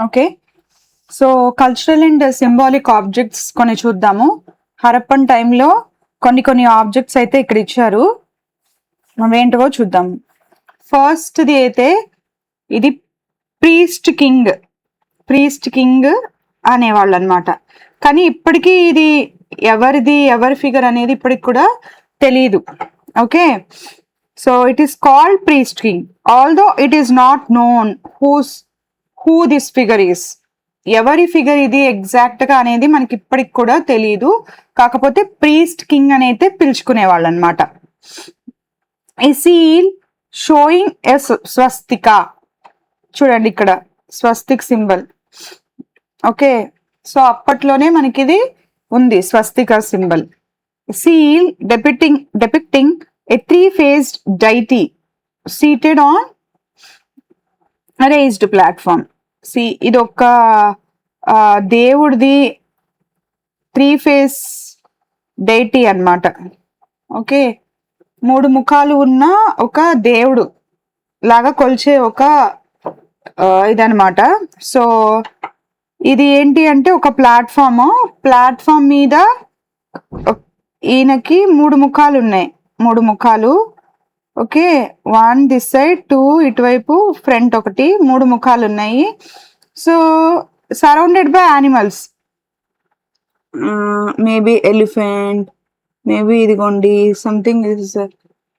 Okay, so cultural and symbolic objects కొన్ని చూద్దాము. Harappan టైంలో కొన్ని ఆబ్జెక్ట్స్ అయితే ఇక్కడ ఇచ్చారు, అవేంటో చూద్దాం. ఫస్ట్ది అయితే ఇది ప్రీస్ట్ కింగ్ అనేవాళ్ళు అనమాట. కానీ ఇప్పటికీ ఇది ఎవరి ఫిగర్ అనేది ఇప్పటికి కూడా తెలియదు. Okay, so it is called priest king, although it is not known who this figure is. ఎవరి ఫిగర్ ఇది ఎగ్జాక్ట్ గా అనేది మనకి ఇప్పటికి కూడా తెలియదు. కాకపోతే ప్రీస్ట్ కింగ్ అని అయితే పిలుచుకునేవాళ్ళు అనమాట. ఈ సీల్ షోయింగ్ ఎ స్వస్తిక, చూడండి ఇక్కడ స్వస్తిక్ సింబల్. ఓకే, సో అప్పట్లోనే మనకి ఇది ఉంది స్వస్తిక symbol. Seal డెపిక్టింగ్ a 3-faced deity seated on a raised platform. ఇది ఒక దేవుడిది 3-face deity అన్నమాట. ఓకే, 3 ముఖాలు ఉన్న ఒక దేవుడు లాగా కొలిచే ఒక ఇదనమాట. సో ఇది ఏంటి అంటే ఒక ప్లాట్ఫామ్ మీద ఈయనకి 3 ముఖాలు ఉన్నాయి, 3 ముఖాలు. ఓకే, 1 దిస్ సైడ్, 2 ఇటువైపు, ఫ్రంట్ ఒకటి, 3 ముఖాలు ఉన్నాయి. So surrounded by animals, maybe elephant, maybe ఇదిగోండి something is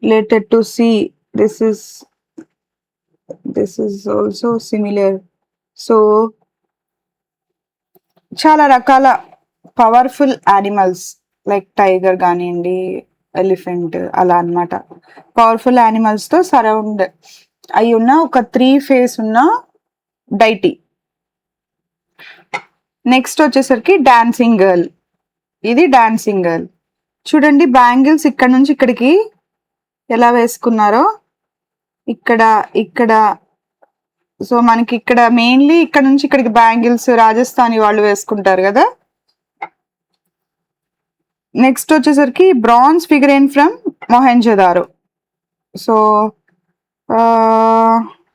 related to sea. This is also similar. So చాలా రకాల పవర్ఫుల్ యానిమల్స్ లైక్ టైగర్ కానివ్వండి, ఎలిఫెంట్, అలా అన్నమాట. పవర్ఫుల్ యానిమల్స్ తో సరౌండ్ అయి ఉన్న ఒక 3 ఫేస్ ఉన్న డైటీ. నెక్స్ట్ వచ్చేసరికి డాన్సింగ్ గర్ల్. ఇది డాన్సింగ్ గర్ల్. చూడండి బ్యాంగిల్స్ ఇక్కడ నుంచి ఇక్కడికి ఎలా వేసుకున్నారో, ఇక్కడ. సో మనకి ఇక్కడ మెయిన్లీ ఇక్కడ నుంచి ఇక్కడికి బ్యాంగిల్స్ రాజస్థానీ వాళ్ళు వేసుకుంటారు కదా. నెక్స్ట్ వచ్చేసరికి బ్రాంజ్ ఫిగరైన్ ఫ్రమ్ మొహెంజోదారో. సో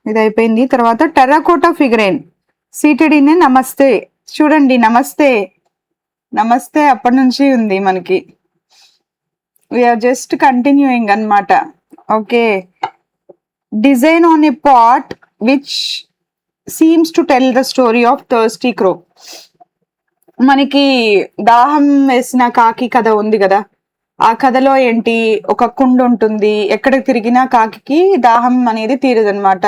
ఇది అయిపోయింది. తర్వాత టెర్రకోటా ఫిగరైన్ సీటెడ్ ఇన్ నమస్తే. చూడండి నమస్తే అప్పటి నుంచి ఉంది మనకి. వీఆర్ జస్ట్ కంటిన్యూయింగ్ అన్నమాట. Okay, design on a pot which seems to tell the story of thirsty crow. మనకి దాహం వేసిన కాకి కథ ఉంది కదా, ఆ కథలో ఏంటి, ఒక కుండ ఉంటుంది, ఎక్కడికి తిరిగినా కాకి దాహం అనేది తీరదనమాట.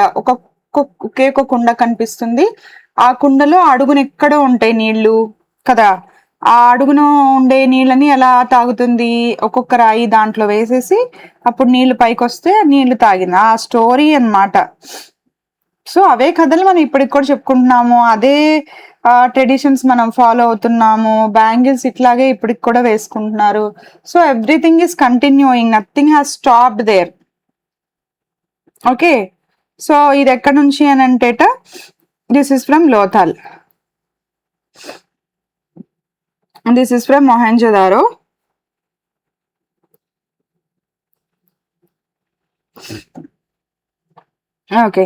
ఒకే ఒక కుండ కనిపిస్తుంది, ఆ కుండలో అడుగున ఎక్కడో ఉంటాయి నీళ్లు కదా. ఆ అడుగున ఉండే నీళ్ళని ఎలా తాగుతుంది, ఒక్కొక్క రాయి దాంట్లో వేసేసి అప్పుడు నీళ్లు పైకి వస్తే నీళ్లు తాగింది. ఆ స్టోరీ అన్నమాట. సో అవే కథలు మనం ఇప్పటికి కూడా చెప్పుకుంటున్నాము, అదే ట్రెడిషన్స్ మనం ఫాలో అవుతున్నాము. బ్యాంగిల్స్ ఇట్లాగే ఇప్పటికి కూడా వేసుకుంటున్నారు. So everything is continuing, nothing has stopped there. Okay, so ఇది ఎక్కడి నుంచి అని అంటేట, this is from Lothal, this is from Mohenjodaro. Okay,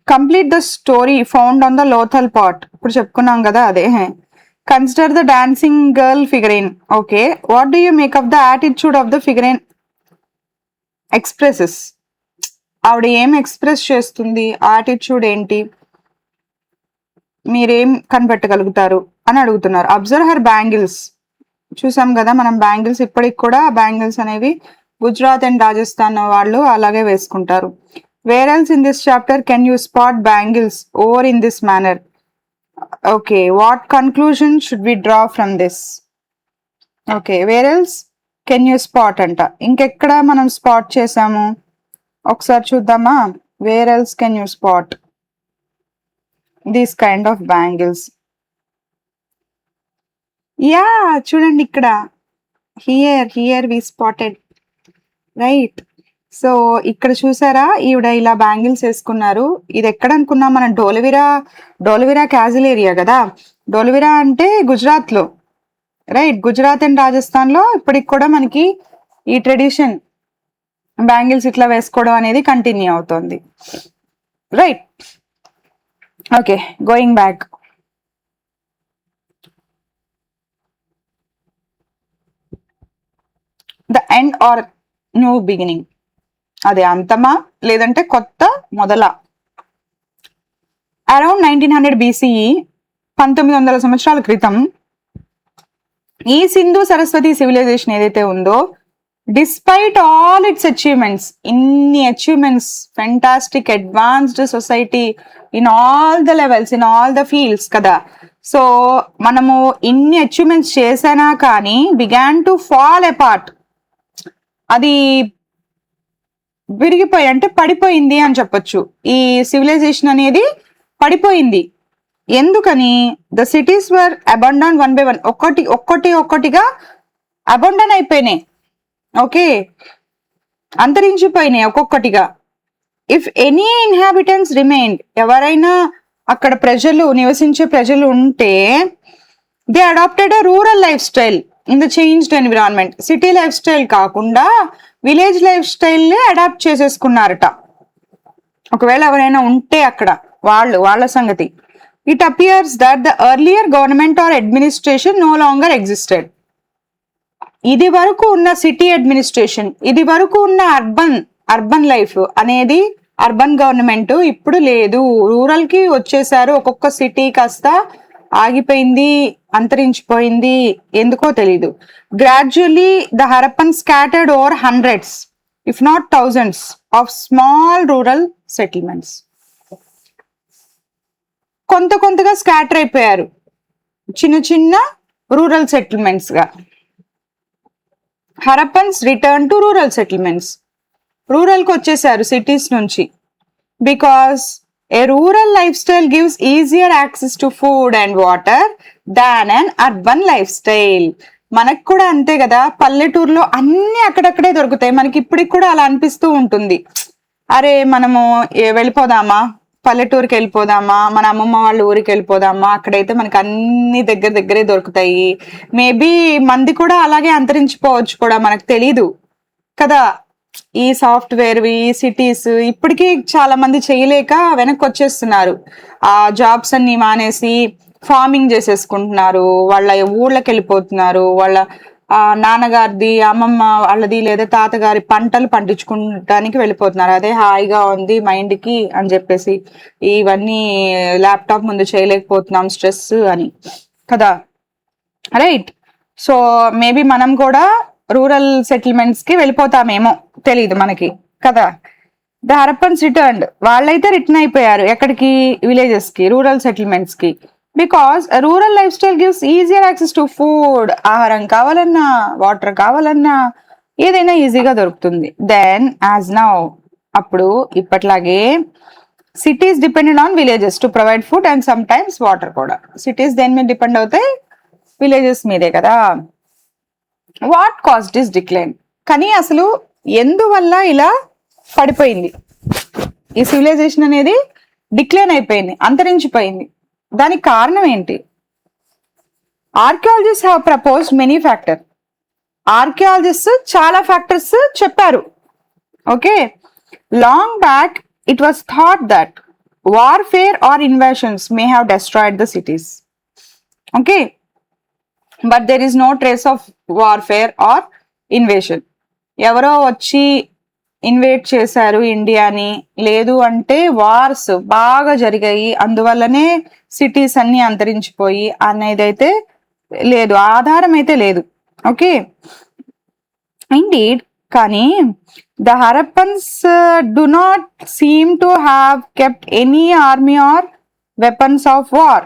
complete the story found on the Lothal pot. ఇప్పుడు చెప్పుకున్నాం కదా అదే. Consider the dancing girl figurine. Okay, what do you make of the attitude of the figurine expresses? ఆవిడ ఏం express చేస్తుంది, attitude ఏంటి, మీరేం కనిపెట్టగలుగుతారు అని అడుగుతున్నారు. Observe her bangles. చూసాం కదా మనం బ్యాంగిల్స్, ఇప్పటికి కూడా బ్యాంగిల్స్ అనేవి గుజరాత్ అండ్ రాజస్థాన్ వాళ్ళు అలాగే వేసుకుంటారు. Where else in this chapter can you spot bangles over in this manner? Okay, what conclusion should we draw from this? Okay, where else can you spot anta? ఇంకెక్కడ మనం spot చేసాము ఒకసారి చూద్దామా. Where else can you spot these kind of bangles? Yeah, చూడండి ఇక్కడ, here we spotted, right? So ఇక్కడ చూసారా, ఈవిడ ఇలా బ్యాంగిల్స్ వేసుకున్నారు. ఇది ఎక్కడ అనుకున్నాం మనం, డోలవిరా క్యాజిల్ ఏరియా కదా. డోలవిరా అంటే గుజరాత్ లో, రైట్. గుజరాత్ అండ్ రాజస్థాన్ లో ఇప్పటికి కూడా మనకి ఈ ట్రెడిషన్ బ్యాంగిల్స్ ఇట్లా వేసుకోవడం అనేది కంటిన్యూ అవుతుంది, right. Okay, going back. The end or new beginning, అది అంతమా లేదంటే కొత్త మొదల? అరౌండ్ 1900 BCE, 1900 సంవత్సరాల క్రితం, ఈ సింధు సరస్వతి సివిలైజేషన్ ఏదైతే ఉందో, డిస్పైట్ ఆల్ ఇట్స్ అచీవ్మెంట్స్, ఇన్ని achievements, fantastic advanced society in all the levels, in all the fields కదా. సో మనము ఇన్ని అచీవ్మెంట్స్ చేసినా కానీ బిగాన్ టు ఫాల్ అపార్ట్, అది విరిగిపోయి అంటే పడిపోయింది అని చెప్పొచ్చు. ఈ సివిలైజేషన్ అనేది పడిపోయింది. ఎందుకని? The cities were abandon one by one, ఒక్కటిగా అబండన్ అయిపోయినాయి. ఓకే, అంతరించిపోయినాయి ఒక్కొక్కటిగా. ఇఫ్ ఎనీ ఇన్హాబిటెంట్స్ రిమైన్డ్, ఎవరైనా అక్కడ ప్రజలు నివసించే ప్రజలు ఉంటే, they adapted a rural life style in the changed environment. City life style కాకుండా విలేజ్ లైఫ్ స్టైల్ అడాప్ట్ చేసేసుకున్నారట. ఒకవేళ ఎవరైనా ఉంటే అక్కడ వాళ్ళ సంగతి. It appears that the earlier government or administration no longer existed. ఇది వరకు ఉన్న సిటీ అడ్మినిస్ట్రేషన్, ఇది వరకు ఉన్న అర్బన్ లైఫ్ అనేది, అర్బన్ గవర్నమెంట్ ఇప్పుడు లేదు, రూరల్ కి వచ్చేసారు. ఒక్కొక్క సిటీ కాస్త ఆగిపోయింది, అంతరించిపోయింది, ఎందుకో తెలీదు. Gradually the Harappan scattered over hundreds if not thousands of small rural settlements. కొంతగా స్కాటర్ అయిపోయారు, చిన్న రూరల్ సెటిల్మెంట్స్ గా. Harappans return to rural settlements, rural కి వచ్చేసారు సిటీస్ నుంచి. Because a rural life style gives easier access to food and water than an urban life style. మనకు కూడా అంతే కదా, పల్లెటూరులో అన్ని అక్కడక్కడే దొరుకుతాయి. మనకి ఇప్పటికి కూడా అలా అనిపిస్తూ ఉంటుంది, అరే మనము వెళ్ళిపోదామా, పల్లెటూరుకి వెళ్ళిపోదామా, మన అమ్మమ్మ వాళ్ళ ఊరికి వెళ్ళిపోదామా, అక్కడైతే మనకి అన్ని దగ్గరే దొరుకుతాయి. మేబీ మంది కూడా అలాగే అంతరించిపోవచ్చు కూడా, మనకు తెలీదు కదా. ఈ సాఫ్ట్వేర్ ఈ సిటీస్ ఇప్పటికీ చాలా మంది చేయలేక వెనక్కి వచ్చేస్తున్నారు. ఆ జాబ్స్ అన్ని మానేసి ఫార్మింగ్ చేసేసుకుంటున్నారు, వాళ్ళ ఊళ్ళకి వెళ్ళిపోతున్నారు. వాళ్ళ నాన్నగారిది, అమ్మమ్మ వాళ్ళది లేదా తాతగారి పంటలు పండించుకోవడానికి వెళ్ళిపోతున్నారు. అదే హాయిగా ఉంది మైండ్ కి అని చెప్పేసి, ఇవన్నీ ల్యాప్టాప్ ముందు చేయలేకపోతున్నాం స్ట్రెస్ అని కదా, రైట్. సో మేబీ మనం కూడా రూరల్ సెటిల్మెంట్స్ కి వెళ్ళిపోతామేమో, తెలియదు మనకి కదా. ద హరప్పన్స్ రిటర్న్డ్, వాళ్ళైతే రిటర్న్ అయిపోయారు ఎక్కడికి? విలేజెస్ కి, రూరల్ సెటిల్మెంట్స్ కి. Because rural life style gives easier access to food, ఆహారం కావాలన్నా, వాటర్ కావాలన్నా ఏదైనా ఈజీగా దొరుకుతుంది. దెన్ యాజ్ నౌ, అప్పుడు ఇప్పట్లాగే cities depended on villages to provide food and sometimes water కూడా. సిటీస్ దేని మీద డిపెండ్ అవుతాయి? విలేజెస్ మీదే కదా. What caused this decline? కానీ అసలు ఎందువల్ల ఇలా పడిపోయింది ఈ సివిలైజేషన్ అనేది? డిక్లైన్ అయిపోయింది, అంతరించిపోయింది. దానికి కారణం ఏంటి? Archaeologist have proposed many factor. Archaeologist చాలా ఫ్యాక్టర్స్ చెప్పారు. Okay, long back it was thought that warfare or invasions may have destroyed the cities. Okay, but there is no trace of warfare or invasion. ఎవరో వచ్చి invade చేశారు ఇండియాని, లేదు అంటే wars బాగా జరిగాయి అందువల్లనే సిటీస్ అన్ని అంతరించిపోయి అనేది అయితే లేదు, ఆధారం అయితే లేదు. Okay, indeed. కానీ the Harappans do not seem to have kept any army or weapons of war.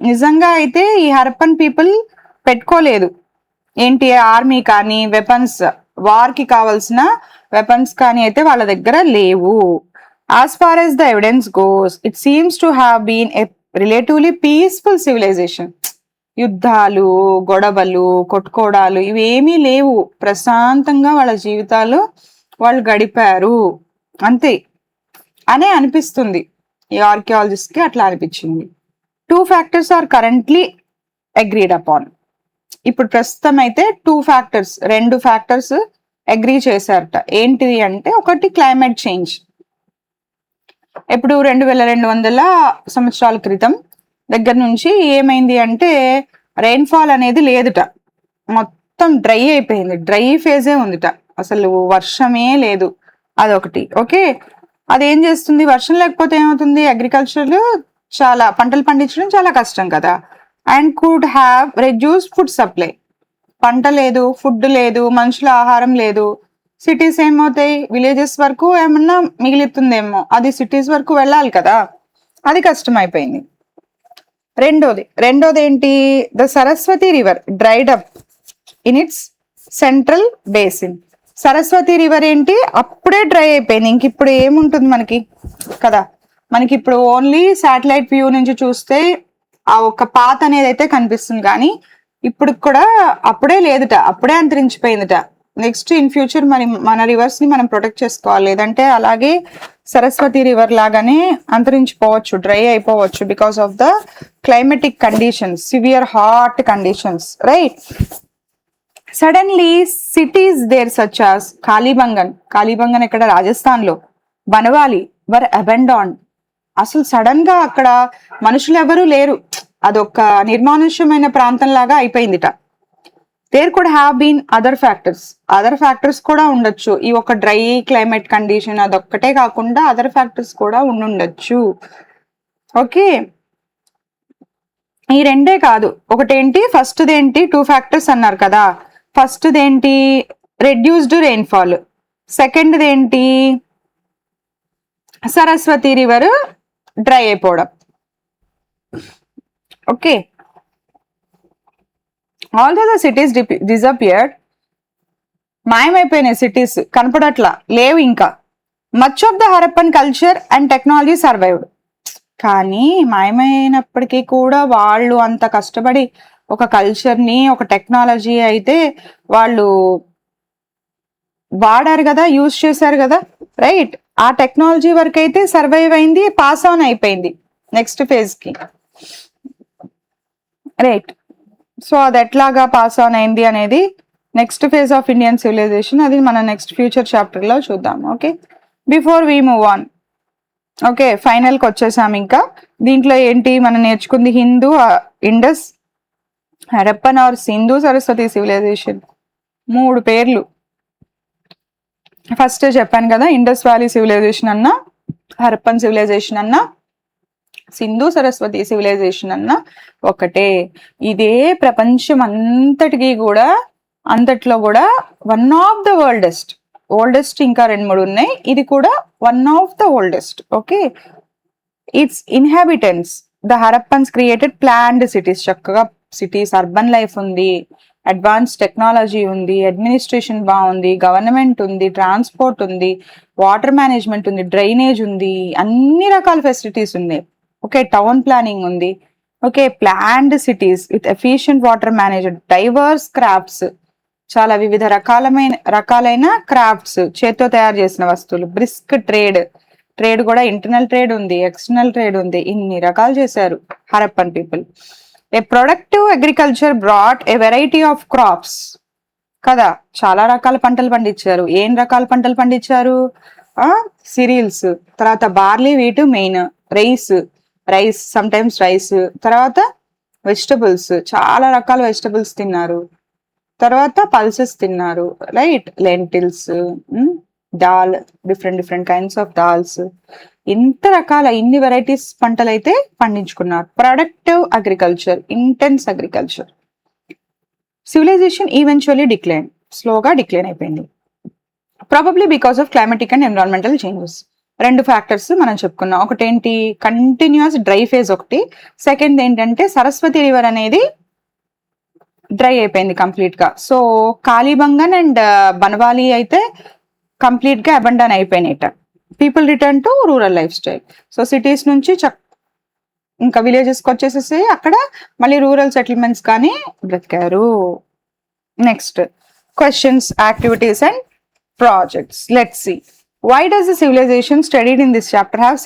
నిజంగా అయితే ఈ హరప్పన్ పీపుల్ పెట్టుకోలేదు ఏంటి, ఆర్మీ కానీ వెపన్స్, వార్ కి కావాల్సిన వెపన్స్ కానీ అయితే వాళ్ళ దగ్గర లేవు. As far as the evidence goes, it seems to have been a relatively peaceful civilisation. యుద్ధాలు, గొడవలు, కొట్టుకోవడాలు ఇవేమీ లేవు, ప్రశాంతంగా వాళ్ళ జీవితాలు వాళ్ళు గడిపారు అంతే అనే అనిపిస్తుంది. ఈ ఆర్కియాలజిస్ట్ కి అట్లా అనిపించింది. 2 factors are currently agreed upon. ఇప్పుడు ప్రస్తుతం అయితే 2 factors, 2 factors అగ్రీ చేశారట. ఏంటిది అంటే ఒకటి క్లైమేట్ చేంజ్. ఇప్పుడు 2200 సంవత్సరాల క్రితం దగ్గర నుంచి ఏమైంది అంటే రెయిన్ఫాల్ అనేది లేదుట, మొత్తం డ్రై అయిపోయింది, డ్రై ఫేజే ఉందిట, అసలు వర్షమే లేదు. అదొకటి. ఓకే, అదేం చేస్తుంది, వర్షం లేకపోతే ఏమవుతుంది, అగ్రికల్చర్ చాలా పంటలు పండించడం చాలా కష్టం కదా. And could have reduce food supply, పంట లేదు, ఫుడ్ లేదు, మనుషుల ఆహారం లేదు. సిటీస్ ఏమవుతాయి, విలేజెస్ వరకు ఏమన్నా మిగులుతుందేమో, అది సిటీస్ వరకు వెళ్ళాలి కదా, అది కష్టం అయిపోయింది. రెండోది ఏంటి, the Saraswati river dried up in it's central basin. Saraswati river ఏంటి, అప్పుడే డ్రై అయిపోయింది, ఇంక ఇప్పుడు ఏముంటుంది మనకి కదా. మనకి ఇప్పుడు ఓన్లీ శాటిలైట్ వ్యూ నుంచి చూస్తే ఆ ఒక పాత అనేది అయితే కనిపిస్తుంది, కానీ ఇప్పుడు కూడా అప్పుడే లేదుట, అప్పుడే అంతరించిపోయిందిట. నెక్స్ట్ ఇన్ ఫ్యూచర్ మన రివర్స్ ని మనం ప్రొటెక్ట్ చేసుకోవాలి, లేదంటే అలాగే సరస్వతి రివర్ లాగానే అంతరించిపోవచ్చు, డ్రై అయిపోవచ్చు, because of the climatic conditions, severe hot conditions, right. Suddenly cities there such as Kalibangan ఇక్కడ రాజస్థాన్ లో, బనవాలి వర్ అబెండాన్. అసలు సడన్ గా అక్కడ మనుషులు ఎవరూ లేరు, అదొక నిర్మానుష్యమైన ప్రాంతం లాగా అయిపోయిందిట. There could have been other factors కూడా ఉండొచ్చు, ఈ ఒక డ్రై క్లైమేట్ కండిషన్ అదొక్కటే కాకుండా అదర్ ఫ్యాక్టర్స్ కూడా ఉండుండొచ్చు. ఓకే, ఈ రెండే కాదు, ఒకటేంటి, ఫస్ట్ది ఏంటి, 2 ఫ్యాక్టర్స్ అన్నారు కదా. ఫస్ట్ది ఏంటి, రెడ్యూస్డ్ రెయిన్ఫాల్. సెకండ్ది ఏంటి, సరస్వతి రివర్ డ్రై అయిపోవడం. Okay, although the cities disappeared, మాయమైపోయినాయి సిటీస్, కనపడట్లా, లేవు ఇంకా. Much of the Harappan culture and technology survived. కానీ మాయమైనప్పటికీ కూడా వాళ్ళు అంత కష్టపడి ఒక కల్చర్ని, ఒక టెక్నాలజీ అయితే వాళ్ళు వాడారు కదా, యూజ్ చేశారు కదా, రైట్. ఆ టెక్నాలజీ వరకు అయితే సర్వైవ్ అయింది, పాస్ ఆన్ అయిపోయింది నెక్స్ట్ ఫేజ్ కి, రైట్. సో అది ఎట్లాగా పాస్ ఆన్ అయింది అనేది next phase of Indian civilisation, అది మన నెక్స్ట్ ఫ్యూచర్ చాప్టర్ లో చూద్దాం. Okay, before we move on, okay, final కి వచ్చేసాం. ఇంకా దీంట్లో ఏంటి మనం నేర్చుకుంది, హిందూ, ఇండస్, హరప్పన్ ఆర్ సింధు, సరస్వతి సివిలైజేషన్, 3 పేర్లు. ఫస్ట్ చెప్పాను కదా, ఇండస్ వ్యాలీ సివిలైజేషన్ అన్నా, హరప్పన్ సివిలైజేషన్ అన్నా, సింధు సరస్వతి సివిలైజేషన్ అన్న ఒకటే. ఇదే ప్రపంచం అంతట్లో కూడా వన్ ఆఫ్ ద ఓల్డెస్ట్ ఇంకా 2-3 ఉన్నాయి, ఇది కూడా one of the oldest. Okay, it's inhabitants the Harappans created planned cities. చక్కగా సిటీస్, అర్బన్ లైఫ్ ఉంది, అడ్వాన్స్ టెక్నాలజీ ఉంది, అడ్మినిస్ట్రేషన్ బాగుంది, గవర్నమెంట్ ఉంది, ట్రాన్స్పోర్ట్ ఉంది, వాటర్ మేనేజ్మెంట్ ఉంది, డ్రైనేజ్ ఉంది, అన్ని రకాల ఫెసిలిటీస్ ఉన్నాయి. ఓకే, టౌన్ ప్లానింగ్ ఉంది. Okay, planned cities with efficient water management, divorce crafts, చాలా వివిధ రకాలైన క్రాఫ్ట్స్, చేత్తో తయారు చేసిన వస్తువులు, బ్రిస్క్ ట్రేడ్ కూడా, ఇంటర్నల్ ట్రేడ్ ఉంది, ఎక్స్టర్నల్ ట్రేడ్ ఉంది, ఇన్ని రకాలు చేశారు Harappan people. A productive agriculture brought A variety of crops కదా, చాలా రకాల పంటలు పండించారు. ఏం రకాల పంటలు పండించారు, సిరియల్స్, తర్వాత barley, wheat main, rice sometimes rice, తర్వాత వెజిటబుల్స్, చాలా రకాల వెజిటబుల్స్ తిన్నారు, తర్వాత పల్సెస్ తిన్నారు, right, lentils, dal, different kinds of dals, ఇన్ని వెరైటీస్ పంటలు అయితే పండించుకున్నారు. Productive agriculture, intense agriculture. Civilization eventually స్లోగా డిక్లైన్ అయిపోయింది, probably because of climatic and environmental changes. 2 factors మనం చెప్పుకున్నాం, ఒకటేంటి, కంటిన్యూస్ డ్రై ఫేజ్ ఒకటి, సెకండ్ ఏంటంటే సరస్వతి రివర్ అనేది డ్రై అయిపోయింది కంప్లీట్ గా. సో కాళీబంగన్ అండ్ బనవాలి అయితే కంప్లీట్ గా అబండన్ అయిపోయినాయిట. People return to rural life style. So cities నుంచి ఇంకా విలేజెస్కి వచ్చేసేసి అక్కడ మళ్ళీ రూరల్ సెటిల్మెంట్స్ కానీ బ్రతికారు. Next questions, activities and projects. Let's see, why does the civilization studied in this chapter have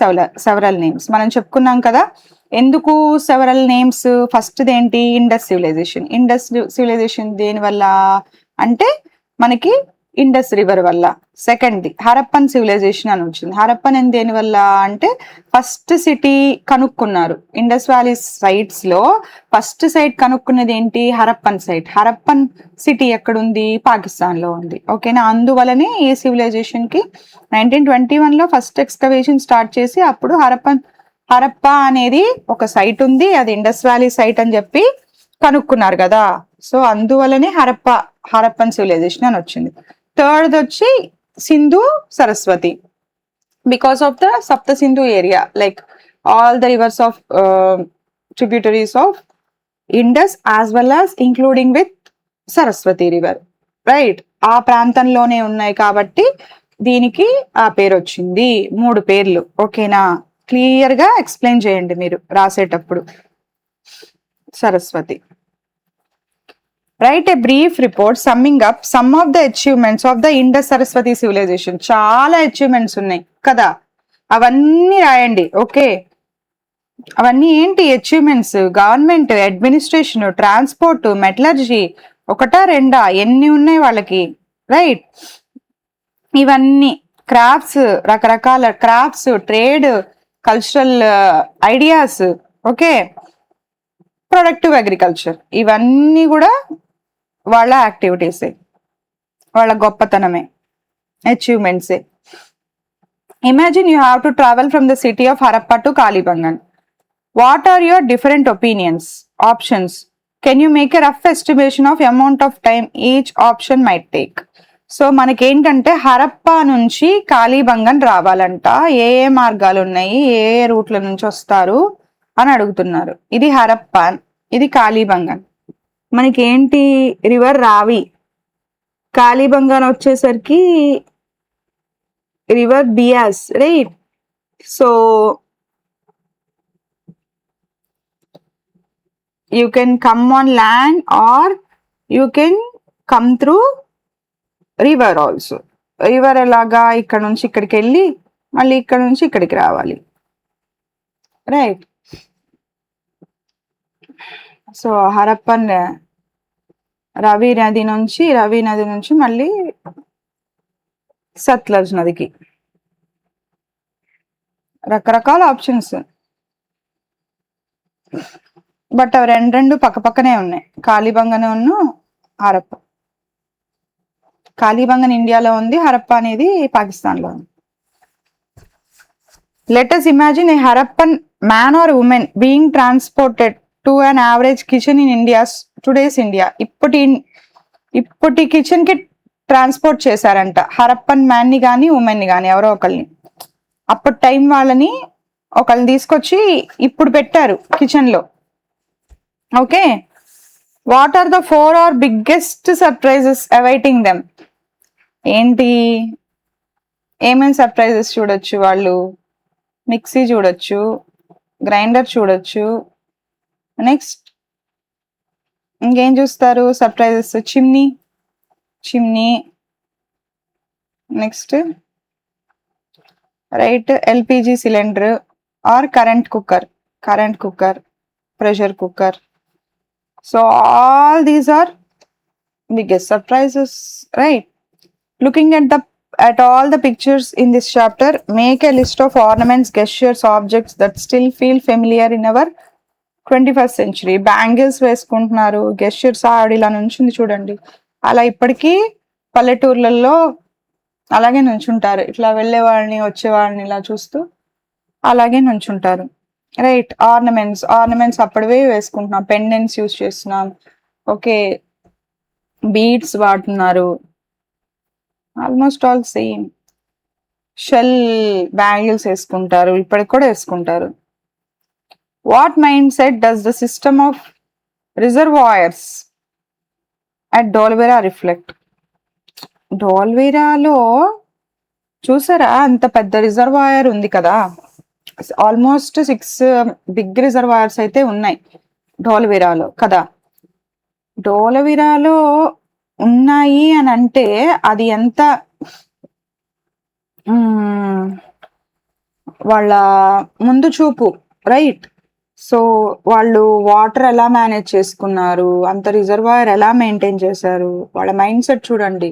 several names. మనం చెప్పుకున్నాం కదా ఎందుకు సెవరల్ నేమ్స్. ఫస్ట్ ఏంటి, ఇండస్ సివిలైజేషన్ దేని వల్ల అంటే మనకి ఇండస్ రివర్ వల్ల. సెకండ్ది హరప్పన్ సివిలైజేషన్ అని వచ్చింది. హరప్పన్ అని దేని వల్ల అంటే ఫస్ట్ సిటీ కనుక్కున్నారు. ఇండస్ వ్యాలీ సైట్స్ లో ఫస్ట్ సైట్ కనుక్కున్నది ఏంటి? హరప్పన్ సైట్. హరప్పన్ సిటీ ఎక్కడుంది? పాకిస్తాన్ లో ఉంది. ఓకేనా? అందువలనే ఈ సివిలైజేషన్ కి 1921 లో ఫస్ట్ ఎక్స్కవేషన్ స్టార్ట్ చేసి అప్పుడు హరప్ప అనేది ఒక సైట్ ఉంది, అది ఇండస్ వ్యాలీ సైట్ అని చెప్పి కనుక్కున్నారు కదా. సో అందువలనే హరప్పన్ సివిలైజేషన్ అని వచ్చింది. థర్డ్ వచ్చి Sindhu Saraswati, because of the Sapta Sindhu area, like all the rivers of tributaries of Indus as well as including with Saraswati river, right? ఆ ప్రాంతంలోనే ఉన్నాయి కాబట్టి దీనికి ఆ పేరు వచ్చింది. 3 పేర్లు. ఓకేనా? క్లియర్ గా ఎక్స్ప్లెయిన్ చేయండి మీరు రాసేటప్పుడు. Saraswati. Write a brief report summing up some of the achievements of the Indus Saraswati civilization. చాలా అచీవ్మెంట్స్ ఉన్నాయి కదా, అవన్నీ రాయండి. ఓకే, అవన్నీ ఏంటి achievements? Government, administration, transport, metallurgy, ఒకటా రెండా, ఎన్ని ఉన్నాయి వాళ్ళకి, రైట్? ఇవన్నీ క్రాఫ్ట్స్, రకరకాల crafts, trade, cultural ideas, okay, productive agriculture, ఇవన్నీ కూడా వాళ్ళ యాక్టివిటీసే, వాళ్ళ గొప్పతనమే, అచీవ్మెంట్సే. Imagine you have to travel from the city of Harappa to Kalibangan. What are your different opinions? Options. Can you make a rough estimation of amount of time each option might take? So మనకేంటంటే హరప్ప నుంచి కాళీబంగన్ రావాలంట. ఏ ఏ మార్గాలు ఉన్నాయి, ఏ ఏ రూట్ల నుంచి వస్తారు అని అడుగుతున్నారు. ఇది హరప్ప, ఇది కాళీబంగన్. మనకేంటి? రివర్ రావి. కాళీబంగన్ వచ్చేసరికి river Beas, right? So you can come on land or you can come through river also. River ఎలాగా? ఇక్కడ నుంచి ఇక్కడికి వెళ్ళి మళ్ళీ ఇక్కడ నుంచి ఇక్కడికి రావాలి, రైట్? సో హరప్పన్ రవి నది నుంచి మళ్ళీ సత్లజ్ నదికి. రకరకాల ఆప్షన్స్, బట్ అవి రెండు పక్కనే ఉన్నాయి. కాళీబంగన్ ఉన్ను హరప్ప. కాళీబంగన్ ఇండియాలో ఉంది, హరప్ప అనేది పాకిస్తాన్ లో ఉంది. Let us imagine a Harappan man or woman being transported to an average kitchen in today's India. ఇప్పటి కిచెన్ కి ట్రాన్స్పోర్ట్ చేశారంట హరప్పన్ మ్యాన్ ని కానీ ఉమెన్ ని కానీ, ఎవరో ఒకరిని. అప్పటి టైం వాళ్ళని ఒకరిని తీసుకొచ్చి ఇప్పుడు పెట్టారు కిచెన్ లో. Okay, what are the 4 or biggest surprises awaiting them? ఏంటి? ఏమేమి సర్ప్రైజెస్ చూడొచ్చు వాళ్ళు? మిక్సీ చూడొచ్చు, గ్రైండర్ చూడొచ్చు, నెక్స్ట్ ఇంకేం చూస్తారు surprises? Chimney, next right LPG cylinder or current cooker, pressure cooker. So all these are biggest surprises, right? Looking at all the pictures in this chapter, make a list of ornaments, gestures, objects that still feel familiar in our 21st century. Bangles వేసుకుంటున్నారు, gestures ఆడిలా నుంచింది చూడండి. అలా ఇప్పటికీ పల్లెటూర్లలో అలాగే నుంచుంటారు. ఇట్లా వెళ్ళేవాళ్ళని వచ్చేవాళ్ళని ఇలా చూస్తూ అలాగే నుంచుంటారు, రైట్? ఆర్నమెంట్స్ అప్పటివే వేసుకుంటున్నాం, పెండెంట్స్ యూజ్ చేస్తున్నాం, ఓకే, బీడ్స్ వాడుతున్నారు, almost all same. Shell bangles వేసుకుంటారు, ఇప్పటికి కూడా వేసుకుంటారు. What mindset does the system of reservoirs at Dholavira reflect? ధోల్వీరాలో చూసారా, అంత పెద్ద రిజర్వాయర్ ఉంది కదా, ఆల్మోస్ట్ 6 బిగ్ రిజర్వాయర్స్ అయితే ఉన్నాయి ధోలవీరాలో కదా. ధోలవీరాలో ఉన్నాయి అని అంటే అది ఎంత వాళ్ళ ముందు చూపు, రైట్? సో వాళ్ళు వాటర్ ఎలా మేనేజ్ చేసుకున్నారు, అంత రిజర్వాయర్ ఎలా మెయింటైన్ చేశారు, వాళ్ళ మైండ్ సెట్ చూడండి.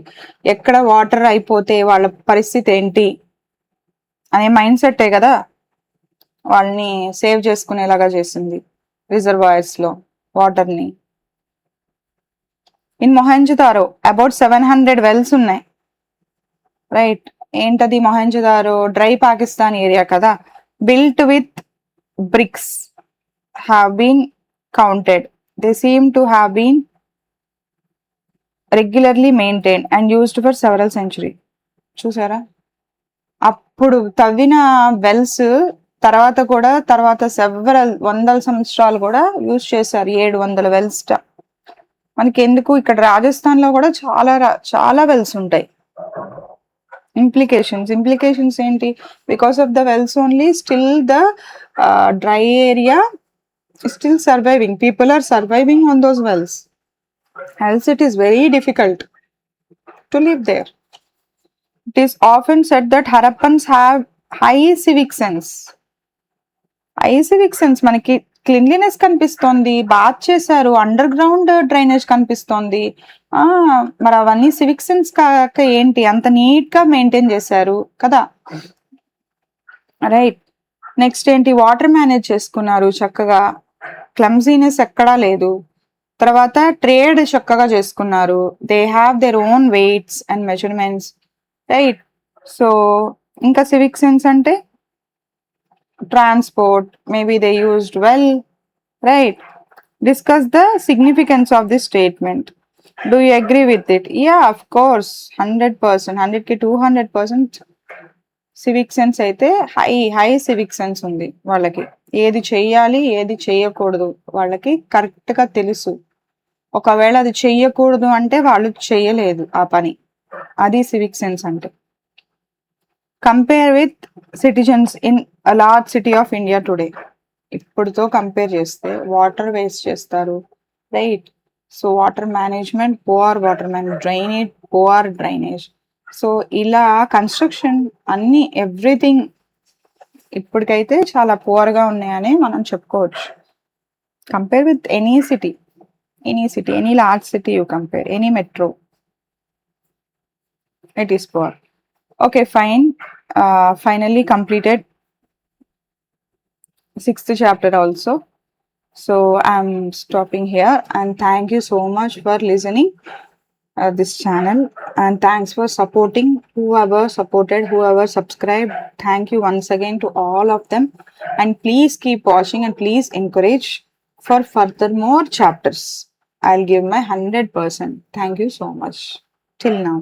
ఎక్కడ వాటర్ అయిపోతే వాళ్ళ పరిస్థితి ఏంటి అనే మైండ్ సెట్టే కదా వాళ్ళని సేవ్ చేసుకునేలాగా చేసింది రిజర్వాయర్స్ లో వాటర్ ని. ఇన్ మొహంజదారో అబౌట్ 700 వెల్స్ ఉన్నాయి, రైట్. ఏంటది మొహంజదారో? డ్రై పాకిస్తాన్ ఏరియా కదా. Built with bricks have been counted. They seem to have been regularly maintain and used for several century. చూసారా, అప్పుడు తవ్విన వెల్స్ తర్వాత సెవరల్ వందల సంవత్సరాలు కూడా యూజ్ చేశారు. 700 వెల్స్. మనకి ఎందుకు, ఇక్కడ రాజస్థాన్ లో కూడా చాలా వెల్స్ ఉంటాయి. ఇంప్లికేషన్స్ ఏంటి? Because of the wells only still the dry area still surviving. People are surviving on those wells. else it is very difficult to live there. It is often said that Harappans have high civic sense. మనకి cleanliness కనిపిస్తోంది, bath చేశారు, under ground drainage కనిపిస్తోంది. మరి అవన్నీ civic sense కాక ఏంటి, అంత neat గా మెయింటైన్ చేశారు కదా, రైట్. నెక్స్ట్ ఏంటి, వాటర్ మేనేజ్ చేసుకున్నారు చక్కగా, క్లమ్జీనెస్ ఎక్కడా లేదు. తర్వాత ట్రేడ్ చక్కగా చేసుకున్నారు. They have their own weights and measurements, right. So ఇంకా సివిక్ సెన్స్ అంటే transport, maybe they used well, right. Discuss the significance of this statement. Do you agree with it? Yeah, of course, 100%, 100కి 200% civic sense అయితే high civic sense ఉంది వాళ్ళకి. ఏది చెయ్యాలి, ఏది చెయ్యకూడదు వాళ్ళకి కరెక్ట్ గా తెలుసు. ఒకవేళ అది చెయ్యకూడదు అంటే వాళ్ళు చెయ్యలేదు ఆ పని. అది సివిక్ సెన్స్ అంటే. Compare with citizens in a large city of India today. ఇప్పుడుతో కంపేర్ చేస్తే వాటర్ వేస్ట్ చేస్తారు, right. So water management, poor water manage, poor drainage. So ఇలా కన్స్ట్రక్షన్ అన్ని ఎవ్రీథింగ్ ఇప్పటికైతే చాలా పువర్ గా ఉన్నాయని మనం చెప్పుకోవచ్చు. Compare with any city, any large city you compare, any metro, it is poor. Okay, fine. Finally completed 6th chapter also. So I'm stopping here, and thank you so much for listening this channel, and thanks for supporting whoever supported, whoever subscribed. Thank you once again to all of them, and please keep watching and please encourage for further more chapters. I'll give my 100%. Thank you so much till now.